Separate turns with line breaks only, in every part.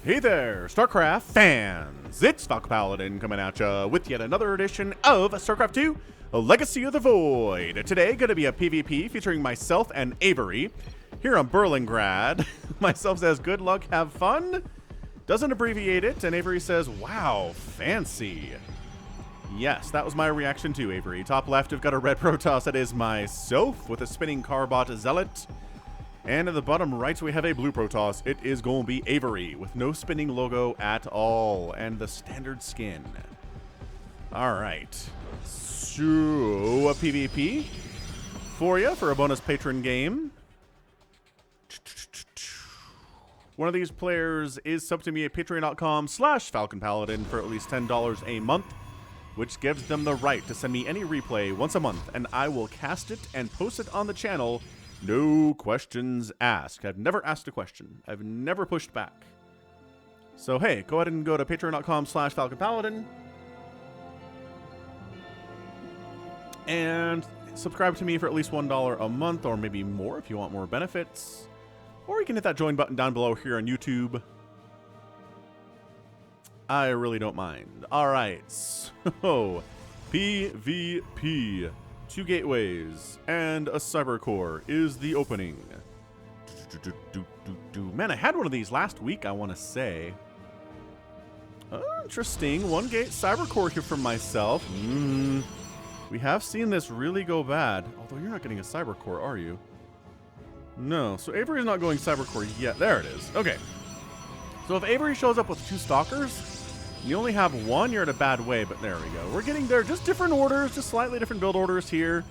Hey there, StarCraft fans! It's Falcon Paladin coming at ya with yet another edition of StarCraft 2, A Legacy of the Void. Today, going to be a PvP featuring myself and Avery here on Berlingrad. Myself says, good luck, have fun. Doesn't abbreviate it, and Avery says, wow, fancy. Yes, that was my reaction to Avery. Top left, I've got a red Protoss that is myself with a spinning Carbot Zealot. And at the bottom right, we have a blue Protoss. It is going to be Avery with no spinning logo at all and the standard skin. All right. So, a PvP for you for a bonus patron game. One of these players is sub to me at patreon.com/FalconPaladin for at least $10 a month, which gives them the right to send me any replay once a month, and I will cast it and post it on the channel. No questions asked. I've never asked a question. I've never pushed back. So, hey, go ahead and go to patreon.com/FalconPaladin and subscribe to me for at least $1 a month, or maybe more if you want more benefits. Or you can hit that join button down below here on YouTube. I really don't mind. All right, so PvP. 2 gateways and a cyber core is the opening. Man, I had one of these last week, I want to say. Interesting. 1 gate cyber core here from myself. We have seen this really go bad. Although you're not getting a cyber core, are you? No. So Avery's not going cyber core yet. There it is. Okay. So if Avery shows up with 2 stalkers, you only have 1, you're in a bad way, but there we go. We're getting there, just different orders, just slightly different build orders here.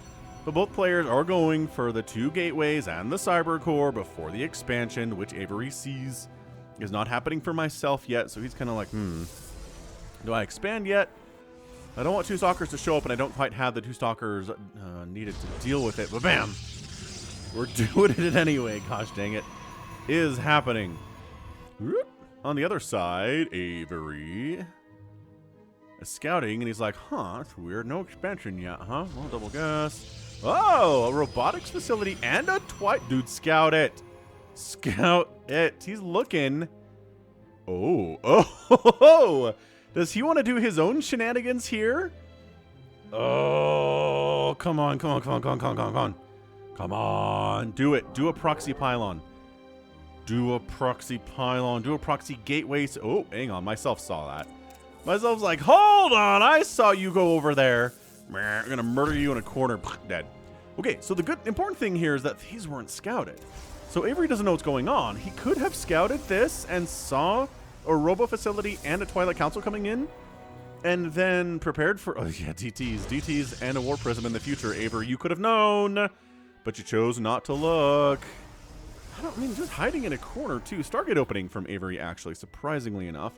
But both players are going for the 2 gateways and the cyber core before the expansion, which Avery sees is not happening for myself yet. So he's kind of like, do I expand yet? I don't want 2 stalkers to show up, and I don't quite have the 2 stalkers needed to deal with it. But bam! We're doing it anyway, gosh dang it. Is happening. On the other side, Avery is scouting, and he's like, huh, that's weird. No expansion yet, huh? Well, double guess. Oh, a robotics facility and a dude, scout it. Scout it. He's looking. Oh. Does he want to do his own shenanigans here? Oh, come on. Come on. Do it. Do a proxy pylon. Do a proxy pylon. Do a proxy gateway. Oh, hang on. Myself saw that. Myself's like, hold on. I saw you go over there. I'm going to murder you in a corner. Dead. Okay, so the important thing here is that these weren't scouted. So Avery doesn't know what's going on. He could have scouted this and saw a robo facility and a Twilight Council coming in, and then prepared for, DTs and a War Prism in the future. Avery, you could have known, but you chose not to look. Just hiding in a corner, too. Stargate opening from Avery, actually, surprisingly enough.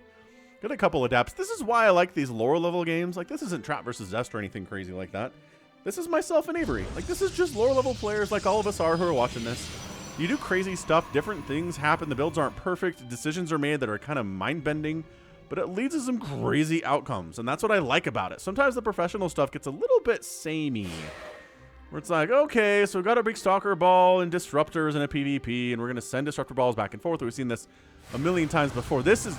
Got a couple adapts. This is why I like these lower level games. Like, this isn't Trap versus Zest or anything crazy like that. This is myself and Avery. Like, this is just lower level players like all of us are who are watching this. You do crazy stuff. Different things happen. The builds aren't perfect. Decisions are made that are kind of mind-bending. But it leads to some crazy outcomes. And that's what I like about it. Sometimes the professional stuff gets a little bit samey. Where it's like, okay, so we've got a big stalker ball and disruptors in a PvP, and we're going to send disruptor balls back and forth. We've seen this a million times before. This is,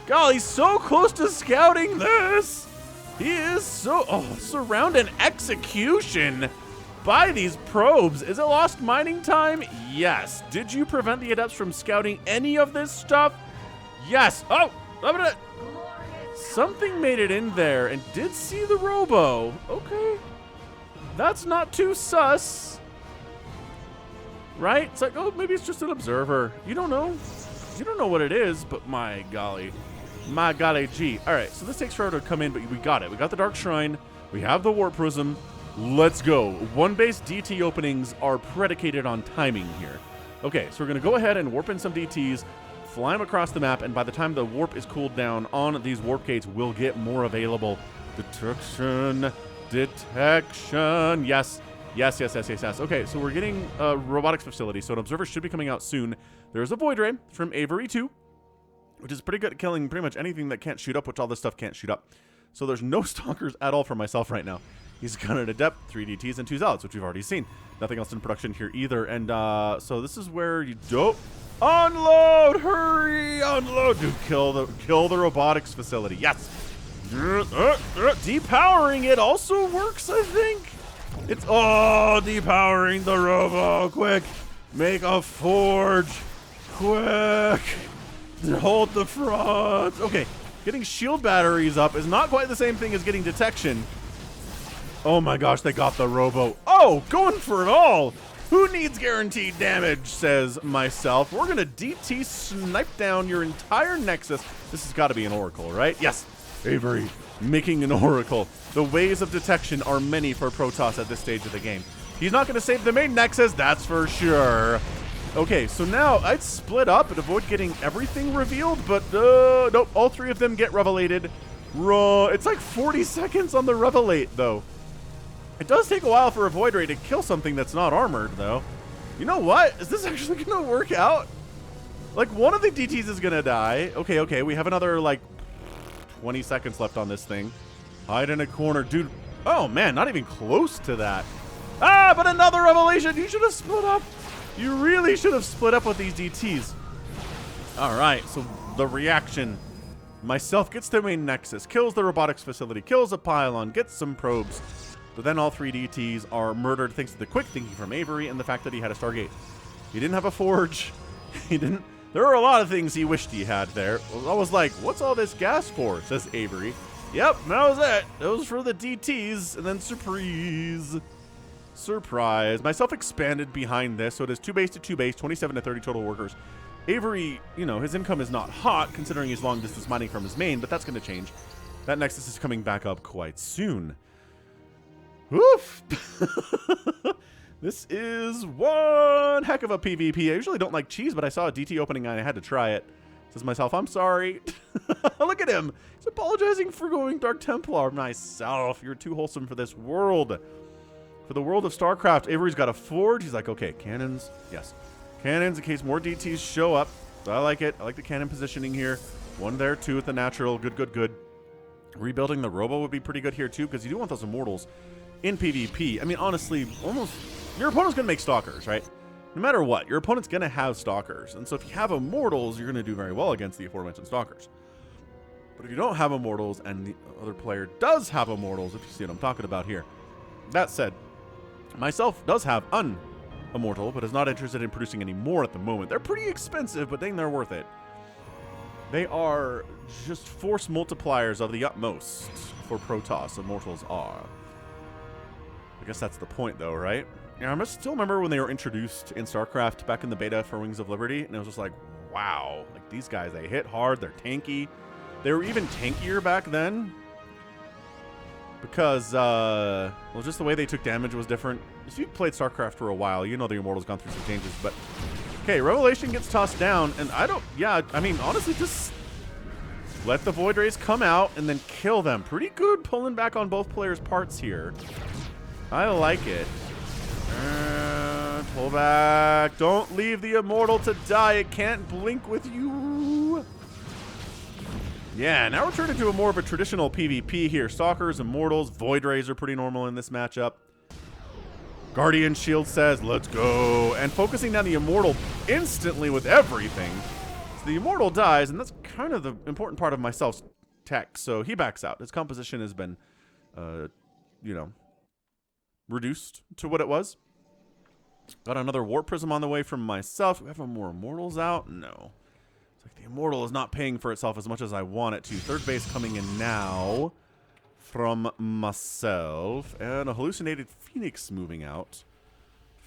golly, he's so close to scouting this. He is so, surround and execution by these probes. Is it lost mining time? Yes. Did you prevent the adepts from scouting any of this stuff? Yes. Oh, something made it in there and did see the robo. Okay. That's not too sus, right? It's like, oh, maybe it's just an observer. You don't know. You don't know what it is, but my golly gee. All right, so this takes forever to come in, but we got it. We got the Dark Shrine. We have the Warp Prism. Let's go. 1-base DT openings are predicated on timing here. Okay, so we're going to go ahead and warp in some DTs, fly them across the map, and by the time the warp is cooled down on these warp gates, we'll get more available. Detection. Yes. Okay, so we're getting a robotics facility, so an observer should be coming out soon. There's a Void Ray from Avery 2, which is pretty good at killing pretty much anything that can't shoot up, which all this stuff can't shoot up. So there's no stalkers at all for myself right now. He's gunning at depth, 3 DTs and 2 zealots, which we've already seen. Nothing else in production here either. And so this is where you don't unload. Hurry, unload. Dude, kill the robotics facility. Yes. Depowering it also works, I think. It's depowering the robo. Quick, make a forge. Quick, hold the front. Okay, getting shield batteries up is not quite the same thing as getting detection. Oh my gosh, they got the robo. Oh, going for it all. Who needs guaranteed damage, says myself. We're gonna DT snipe down your entire Nexus. This has got to be an Oracle, right? Yes, Avery making an Oracle. The ways of detection are many for Protoss at this stage of the game. He's not gonna save the main Nexus, that's for sure. Okay, so now I'd split up and avoid getting everything revealed, but nope, all 3 of them get revelated. It's like 40 seconds on the revelate, though. It does take a while for a Void Ray to kill something that's not armored, though. You know what? Is this actually going to work out? Like, one of the DTs is going to die. Okay, we have another, like, 20 seconds left on this thing. Hide in a corner. Dude, oh, man, not even close to that. Ah, but another revelation. You should have split up. You really should have split up with these DTs. All right, so the reaction. Myself gets the main Nexus, kills the robotics facility, kills a pylon, gets some probes. But then all 3 DTs are murdered thanks to the quick thinking from Avery and the fact that he had a Stargate. He didn't have a forge. He didn't. There were a lot of things he wished he had there. I was like, what's all this gas for, says Avery. Yep, that was it. It was for the DTs. And then surprise. Myself expanded behind this, so it is 2 base to 2 base, 27 to 30 total workers. Avery, you know, his income is not hot considering he's long distance mining from his main, but that's going to change. That Nexus is coming back up quite soon. Woof! This is one heck of a PvP. I usually don't like cheese, but I saw a DT opening and I had to try it. Says myself, I'm sorry. Look at him. He's apologizing for going Dark Templar. Myself, you're too wholesome for this world. For the world of StarCraft, Avery's got a forge. He's like, okay, cannons. Yes. Cannons in case more DTs show up. I like it. I like the cannon positioning here. One there, 2 with the natural. Good. Rebuilding the robo would be pretty good here, too, because you do want those immortals in PvP. I mean, honestly, almost your opponent's going to make stalkers, right? No matter what, your opponent's going to have stalkers. And so if you have immortals, you're going to do very well against the aforementioned stalkers. But if you don't have immortals and the other player does have immortals, if you see what I'm talking about here. That said, myself does have immortal, but is not interested in producing any more at the moment. They're pretty expensive, but dang, they're worth it. They are just force multipliers of the utmost for Protoss. Immortals are. I guess that's the point, though, right? Yeah, I still remember when they were introduced in StarCraft back in the beta for Wings of Liberty, and it was just like, wow, like these guys, they hit hard, they're tanky. They were even tankier back then because, well, just the way they took damage was different. If you've played StarCraft for a while, you know the Immortal's gone through some changes, but okay, Revelation gets tossed down, and I mean, honestly, just let the Void Rays come out and then kill them. Pretty good pulling back on both players' parts here. I like it. Pull back. Don't leave the Immortal to die. It can't blink with you. Yeah, now we're turning into more of a traditional PvP here. Stalkers, Immortals, Void Rays are pretty normal in this matchup. Guardian Shield says, let's go. And focusing down the Immortal instantly with everything. So the Immortal dies, and that's kind of the important part of myself's tech. So he backs out. His composition has been, you know, reduced to what it was. Got another Warp Prism on the way from myself. Do we have more Immortals out? No. It's like the Immortal is not paying for itself as much as I want it to. Third base coming in now from myself. And a hallucinated Phoenix moving out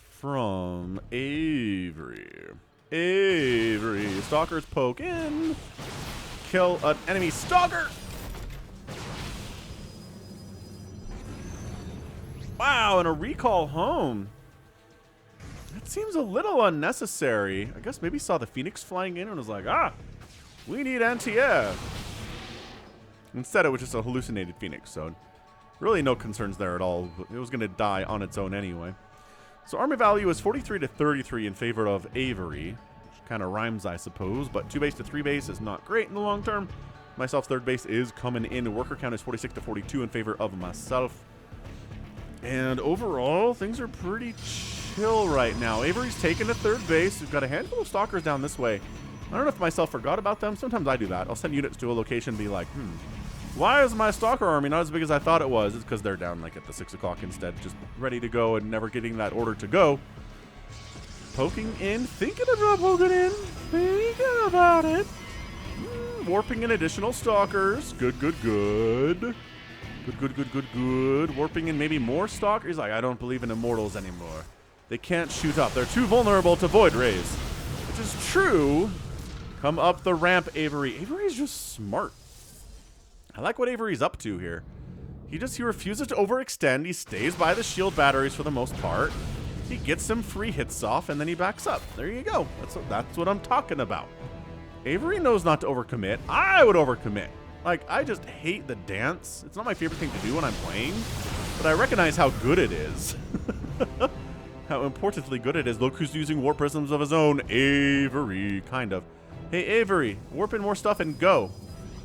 from Avery. Stalkers poke in. Kill an enemy Stalker. Wow, and a recall home. That seems a little unnecessary. I guess maybe saw the Phoenix flying in and was like, we need anti-air. Instead, it was just a hallucinated Phoenix, so really no concerns there at all. It was going to die on its own anyway. So army value is 43 to 33 in favor of Avery, which kind of rhymes, I suppose, but 2 base to 3 base is not great in the long term. Myself, third base is coming in. Worker count is 46 to 42 in favor of myself. And overall, things are pretty chill right now. Avery's taken to third base. We've got a handful of stalkers down this way. I don't know if myself forgot about them. Sometimes I do that. I'll send units to a location and be like, why is my stalker army not as big as I thought it was? It's because they're down like at the 6 o'clock instead, just ready to go and never getting that order to go. Poking in, thinking about poking in, thinking about it. Warping in additional stalkers. Good, good, good. Good, good, good, good, good. Warping in maybe more stalkers. He's like, I don't believe in immortals anymore. They can't shoot up. They're too vulnerable to void rays. Which is true. Come up the ramp, Avery. Avery's just smart. I like what Avery's up to here. He refuses to overextend. He stays by the shield batteries for the most part. He gets some free hits off, and then he backs up. There you go. That's what I'm talking about. Avery knows not to overcommit. I would overcommit. Like, I just hate the dance. It's not my favorite thing to do when I'm playing, but I recognize how good it is. How importantly good it is. Look who's using warp prisms of his own. Avery, kind of. Hey, Avery, warp in more stuff and go.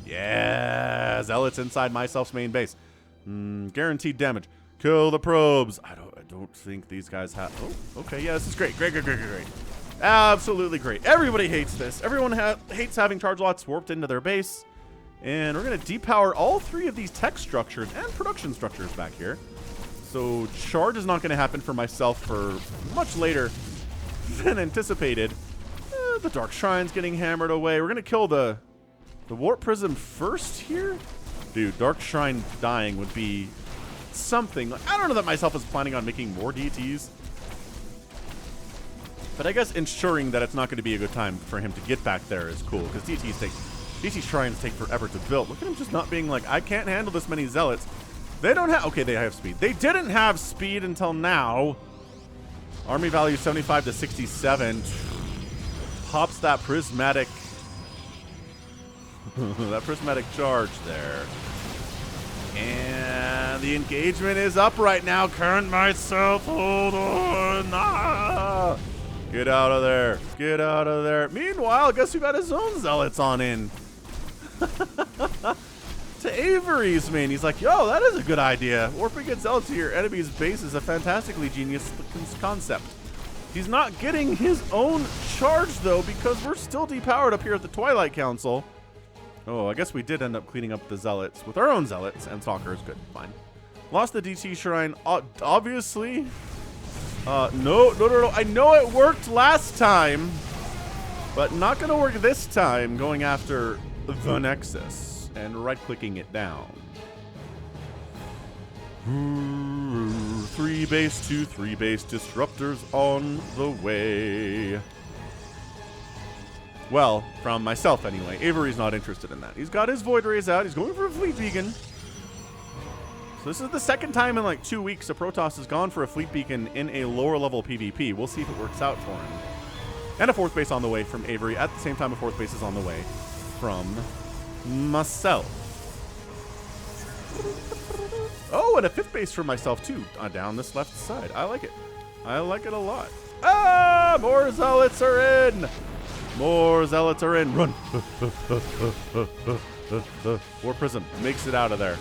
Yeah, zealots inside myself's main base. Guaranteed damage. Kill the probes. I don't think these guys have... Oh, okay, yeah, this is great. Great, great, great, great, great. Absolutely great. Everybody hates this. Everyone hates having charge lots warped into their base. And we're going to depower all 3 of these tech structures and production structures back here. So charge is not going to happen for myself for much later than anticipated. The Dark Shrine's getting hammered away. We're going to kill the Warp Prism first here. Dude, Dark Shrine dying would be something. I don't know that myself is planning on making more DTs. But I guess ensuring that it's not going to be a good time for him to get back there is cool. Because DT Shrines take forever to build. Look at him just not being like, I can't handle this many zealots. They don't have... Okay, they have speed. They didn't have speed until now. Army value 75 to 67. Pops that prismatic... that prismatic charge there. And the engagement is up right now. Current myself. Hold on. Ah! Get out of there. Get out of there. Meanwhile, guess who got his own zealots on in? To Avery's main. He's like, yo, that is a good idea. Warping its zealots to your enemy's base is a fantastically genius concept. He's not getting his own charge, though, because we're still depowered up here at the Twilight Council. Oh, I guess we did end up cleaning up the zealots with our own zealots and stalkers. Good, fine. Lost the DT Shrine, obviously. No. I know it worked last time, but not going to work this time going after the Nexus and right-clicking it down. 3 base to 3 base disruptors on the way. Well, from myself anyway. Avery's not interested in that. He's got his Void Rays out. He's going for a Fleet Beacon. So this is the second time in like 2 weeks a Protoss has gone for a Fleet Beacon in a lower level PvP. We'll see if it works out for him. And a 4th base on the way from Avery. At the same time, a 4th base is on the way from myself. Oh, and a 5th base for myself too, down this left side. I like it. I like it a lot. Ah, more zealots are in. More zealots are in. Run. War Prism makes it out of there.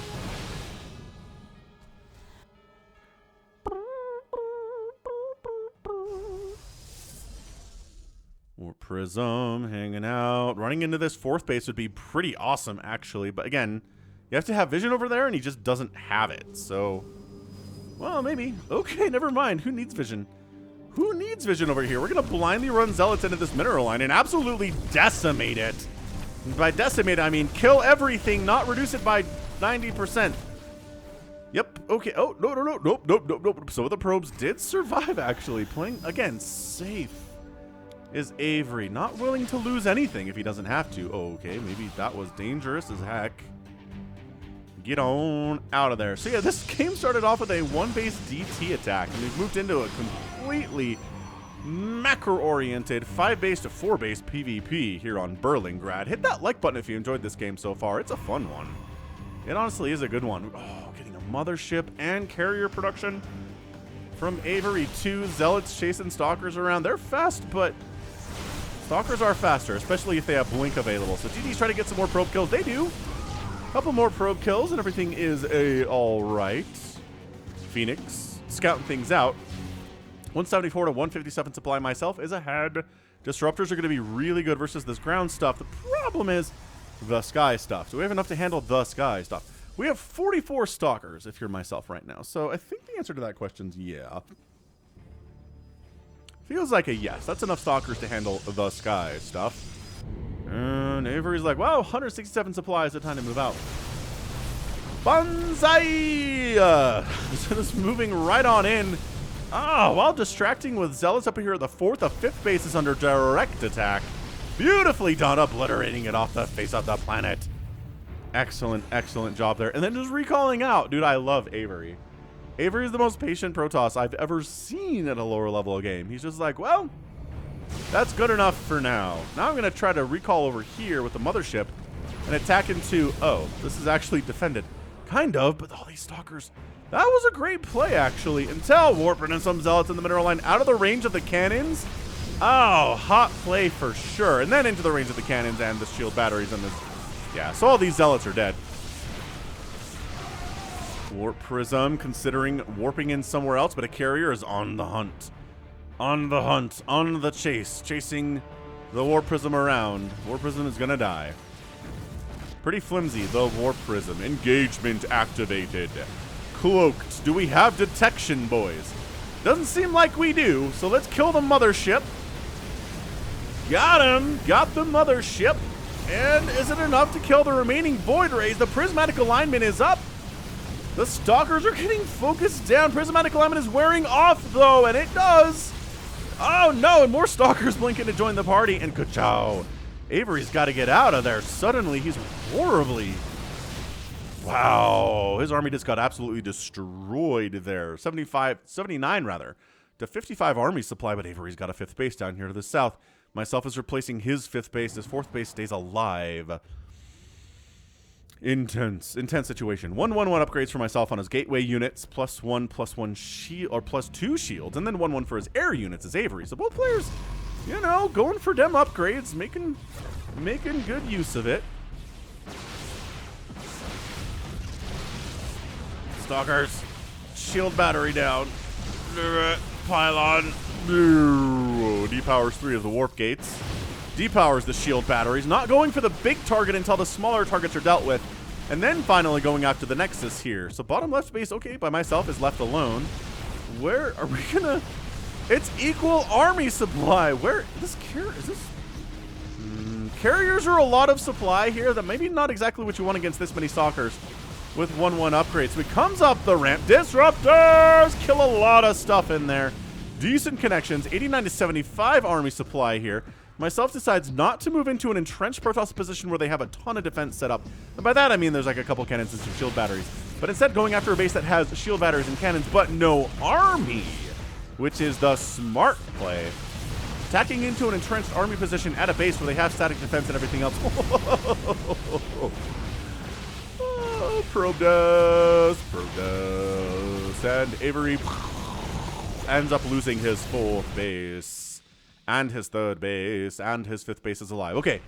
War Prism hanging out. Running into this 4th base would be pretty awesome, actually. But again, you have to have vision over there, and he just doesn't have it. So, well, maybe. Okay, never mind. Who needs vision? Who needs vision over here? We're going to blindly run zealots into this mineral line and absolutely decimate it. And by decimate, I mean kill everything, not reduce it by 90%. Yep. Okay. Oh, nope. Some of the probes did survive, actually. Playing, again, safe is Avery. Not willing to lose anything if he doesn't have to. Oh, okay. Maybe that was dangerous as heck. Get on out of there. So yeah, this game started off with a 1-base DT attack, and we've moved into a completely macro-oriented 5-base to 4-base PvP here on Berlingrad. Hit that like button if you enjoyed this game so far. It's a fun one. It honestly is a good one. Oh, getting a mothership and carrier production from Avery. 2 zealots chasing stalkers around. They're fast, but stalkers are faster, especially if they have blink available. So GD's trying to get some more probe kills. They do. Couple more probe kills and everything is all right. Phoenix, scouting things out. 174 to 157 supply myself is ahead. Disruptors are going to be really good versus this ground stuff. The problem is the sky stuff. Do we have enough to handle the sky stuff? We have 44 stalkers if you're myself right now. So I think the answer to that question is yeah. Feels like a yes. That's enough stalkers to handle the sky stuff. And Avery's like, wow, 167 supplies. The time to move out. Banzai! So just moving right on in. While distracting with Zealots up here at the 4th, the 5th base is under direct attack. Beautifully done, obliterating it off the face of the planet. Excellent, excellent job there. And then just recalling out. Dude, I love Avery. Avery is the most patient Protoss I've ever seen at a lower level of game. He's just like, well, that's good enough for now. Now I'm going to try to recall over here with the mothership and attack into... Oh, this is actually defended. Kind of, but all these stalkers... That was a great play, actually, until warping and some Zealots in the mineral line out of the range of the cannons. Oh, hot play for sure. And then into the range of the cannons and the shield batteries and the... Yeah, so all these Zealots are dead. Warp Prism, considering warping in somewhere else, but a carrier is on the hunt. On the hunt, on the chase, chasing the Warp Prism around. Warp Prism is gonna die. Pretty flimsy, the Warp Prism. Engagement activated. Cloaked. Do we have detection, boys? Doesn't seem like we do, so let's kill the mothership. Got him. Got the mothership. And is it enough to kill the remaining Void Rays? The prismatic alignment is up. The stalkers are getting focused down. Prismatic alignment is wearing off, though, and it does. Oh, no, and more stalkers blinking to join the party, and ka-chow. Avery's got to get out of there. Suddenly, he's horribly... Wow, his army just got absolutely destroyed there. 79 rather, to 55 army supply, but Avery's got a 5th base down here to the south. Myself is replacing his 5th base. His 4th base stays alive. Intense situation. 1/1 upgrades for myself on his gateway units, +1/+1 shield, or +2 shields, and then 1/1 for his air units as Avery. So both players, you know, going for them upgrades, making good use of it. Stalkers, shield battery down. Pylon. Depowers 3 of the warp gates. Depowers the shield batteries. Not going for the big target until the smaller targets are dealt with. And then finally going after the Nexus here. So bottom left base, okay, by myself, is left alone. Where are we gonna... It's equal army supply. Where... This carrier... Is this... Carriers are a lot of supply here. That maybe not exactly what you want against this many stalkers. With 1/1 upgrades. So he comes up the ramp. Disruptors! Kill a lot of stuff in there. Decent connections. 89 to 75 army supply here. Myself decides not to move into an entrenched Protoss position where they have a ton of defense set up. And by that I mean there's like a couple cannons and some shield batteries. But instead going after a base that has shield batteries and cannons, but no army. Which is the smart play. Attacking into an entrenched army position at a base where they have static defense and everything else. Probed us. And Avery ends up losing his 4th base. And his 3rd base. And his 5th base is alive. Okay.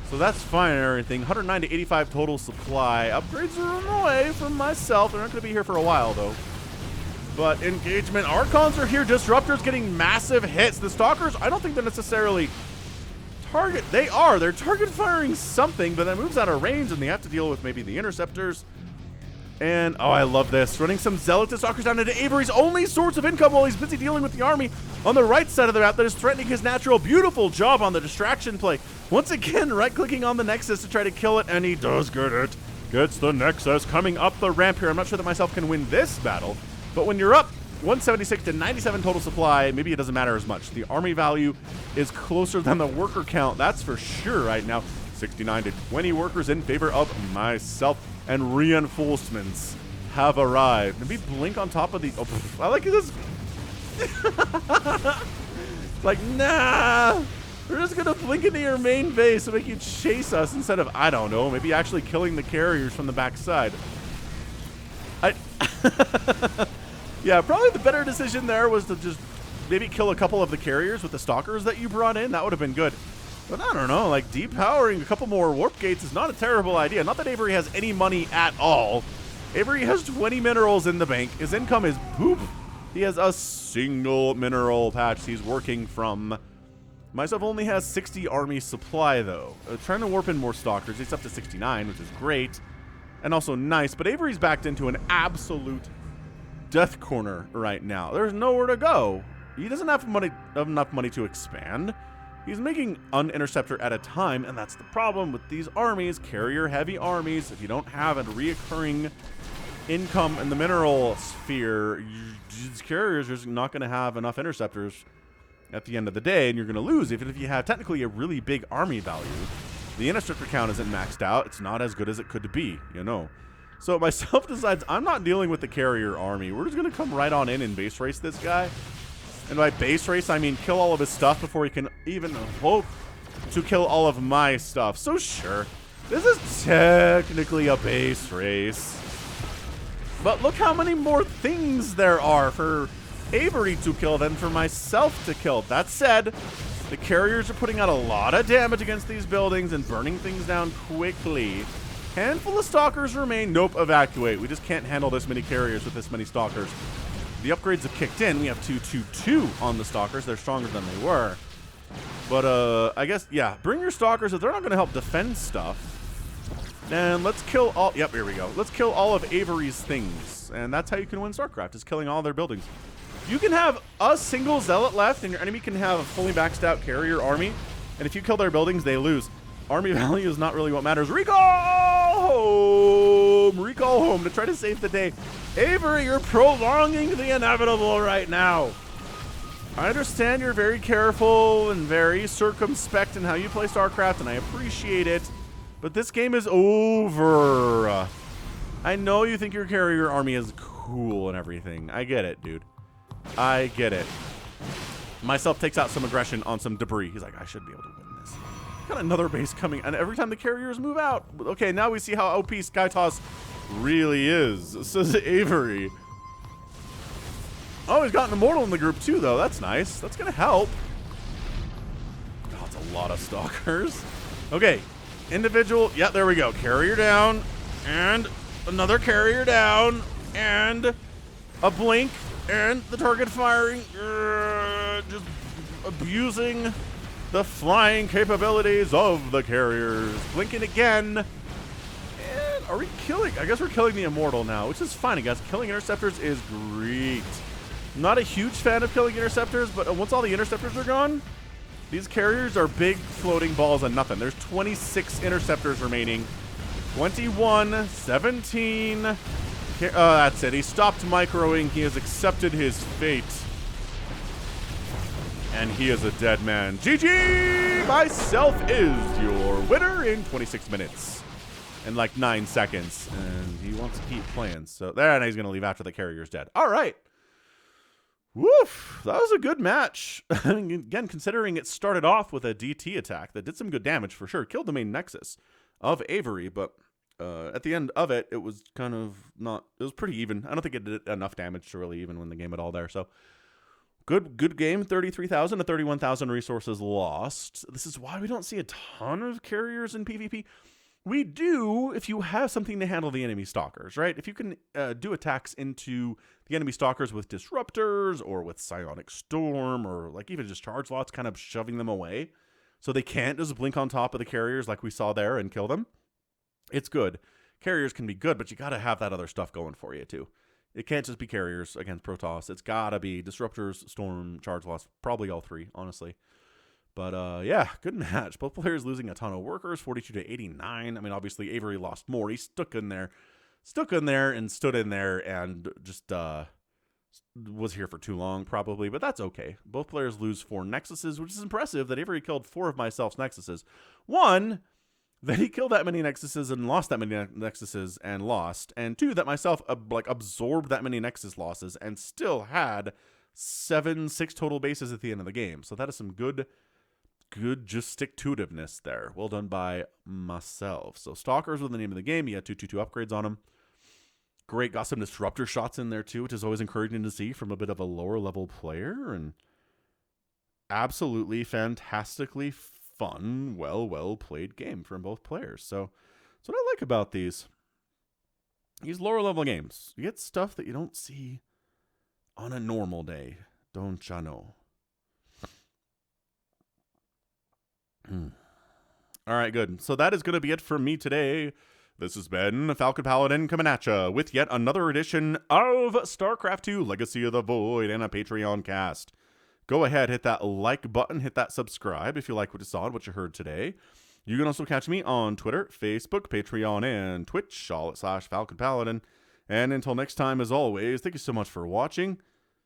So that's fine and everything. 109 to 85 total supply. Upgrades are on the way from myself. They're not going to be here for a while, though. But engagement. Archons are here. Disruptors getting massive hits. The Stalkers, I don't think they're necessarily... target. They are. They're target firing something, but that moves out of range, and they have to deal with maybe the interceptors. And, oh, I love this. Running some Zealot Stalkers down into Avery's only source of income while he's busy dealing with the army on the right side of the map that is threatening his natural. Beautiful job on the distraction play. Once again, right-clicking on the Nexus to try to kill it, and he does get it. Gets the Nexus coming up the ramp here. I'm not sure that myself can win this battle, but when you're up 176 to 97 total supply, maybe it doesn't matter as much. The army value is closer than the worker count, that's for sure right now. 69 to 20 workers in favor of myself, and reinforcements have arrived. Maybe blink on top of the... Oh, I like this. Like, nah, we're just gonna blink into your main base so make you chase us instead of, I don't know, maybe actually killing the carriers from the backside. Yeah, probably the better decision there was to just maybe kill a couple of the carriers with the stalkers that you brought in. That would have been good. But I don't know, like depowering a couple more warp gates is not a terrible idea. Not that Avery has any money at all. Avery has 20 minerals in the bank. His income is poop. He has a single mineral patch he's working from. Myself only has 60 army supply, though. Trying to warp in more stalkers. He's up to 69, which is great. And also nice. But Avery's backed into an absolute death corner right now. There's nowhere to go. He doesn't have enough money to expand. He's making an interceptor at a time, and that's the problem with these armies, carrier-heavy armies. If you don't have a reoccurring income in the mineral sphere, these carriers are just not going to have enough interceptors at the end of the day, and you're going to lose. Even if you have technically a really big army value, the interceptor count isn't maxed out. It's not as good as it could be, you know. So myself decides I'm not dealing with the carrier army. We're just going to come right on in and base race this guy. And by base race, I mean kill all of his stuff before he can even hope to kill all of my stuff. So sure, this is technically a base race. But look how many more things there are for Avery to kill than for myself to kill. That said, the carriers are putting out a lot of damage against these buildings and burning things down quickly. Handful of stalkers remain. Nope, evacuate. We just can't handle this many carriers with this many stalkers. The upgrades have kicked in. We have 2-2-2 on the stalkers. They're stronger than they were. But, I guess, yeah, bring your stalkers if they're not going to help defend stuff. And let's kill all... Yep, here we go. Let's kill all of Avery's things. And that's how you can win StarCraft, is killing all their buildings. You can have a single zealot left, and your enemy can have a fully maxed out carrier army. And if you kill their buildings, they lose. Army value is not really what matters. Recall home! Recall home to try to save the day. Avery, you're prolonging the inevitable right now. I understand you're very careful and very circumspect in how you play StarCraft, and I appreciate it. But this game is over. I know you think your carrier army is cool and everything. I get it, dude. I get it. Myself takes out some aggression on some debris. He's like, I should be able to win this. Got another base coming, and every time the carriers move out. Okay, now we see how OP Skytoss really is, says Avery. Oh, he's got an immortal in the group too, though. That's nice. That's gonna help. Oh, it's a lot of stalkers. Okay, individual. Yeah, there we go. Carrier down, and another carrier down, and a blink, and the target firing. Just abusing the flying capabilities of the carriers. Blinking again. And are we killing? I guess we're killing the immortal now, which is fine, I guess. Killing interceptors is great. I'm not a huge fan of killing interceptors, but once all the interceptors are gone, these carriers are big floating balls of nothing. There's 26 interceptors remaining. 21, 17. That's it. He stopped microing. He has accepted his fate. And he is a dead man. GG! Myself is your winner in 26 minutes. And like 9 seconds. And he wants to keep playing. So there, and he's going to leave after the carrier's dead. All right. Woof. That was a good match. Again, considering it started off with a DT attack that did some good damage for sure. Killed the main nexus of Avery, but at the end of it, it was kind of not... It was pretty even. I don't think it did enough damage to really even win the game at all there. So good game. 33,000 to 31,000 resources lost. This is why we don't see a ton of carriers in PvP. We do if you have something to handle the enemy stalkers, right? If you can do attacks into the enemy stalkers with disruptors or with psionic storm or like even just charge lots, kind of shoving them away so they can't just blink on top of the carriers like we saw there and kill them. It's good. Carriers can be good, but you got to have that other stuff going for you too. It can't just be carriers against Protoss. It's got to be disruptors, storm, charge loss, probably all three, honestly. But, yeah, good match. Both players losing a ton of workers, 42 to 89. I mean, obviously, Avery lost more. He stuck in there and stood in there and just was here for too long, probably. But that's okay. Both players lose 4 Nexuses, which is impressive that Avery killed 4 of myself's Nexuses. 1, that he killed that many Nexuses and lost that many Nexuses and lost. And 2, that myself, absorbed that many Nexus losses and still had 6 total bases at the end of the game. So that is some good just stick-to-itiveness there. Well done by myself. So Stalkers were the name of the game. He had 2/2/2 upgrades on him. Great. Got some disruptor shots in there too, which is always encouraging to see from a bit of a lower level player. And absolutely fantastically fun, well played game from both players. So that's what I like about these. These lower level games, you get stuff that you don't see on a normal day. Don't ya know? All right, good. So that is going to be it for me today. This has been Falcon Paladin coming at ya with yet another edition of StarCraft 2 Legacy of the Void and a Patreon cast. Go ahead, hit that like button, hit that subscribe if you like what you saw and what you heard today. You can also catch me on Twitter, Facebook, Patreon, and Twitch, all at /Falcon Paladin. And until next time, as always, thank you so much for watching.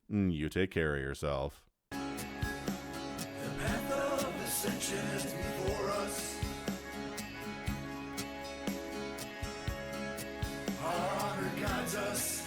You take care of yourself.
The path of ascension is before us. Our honor guides us.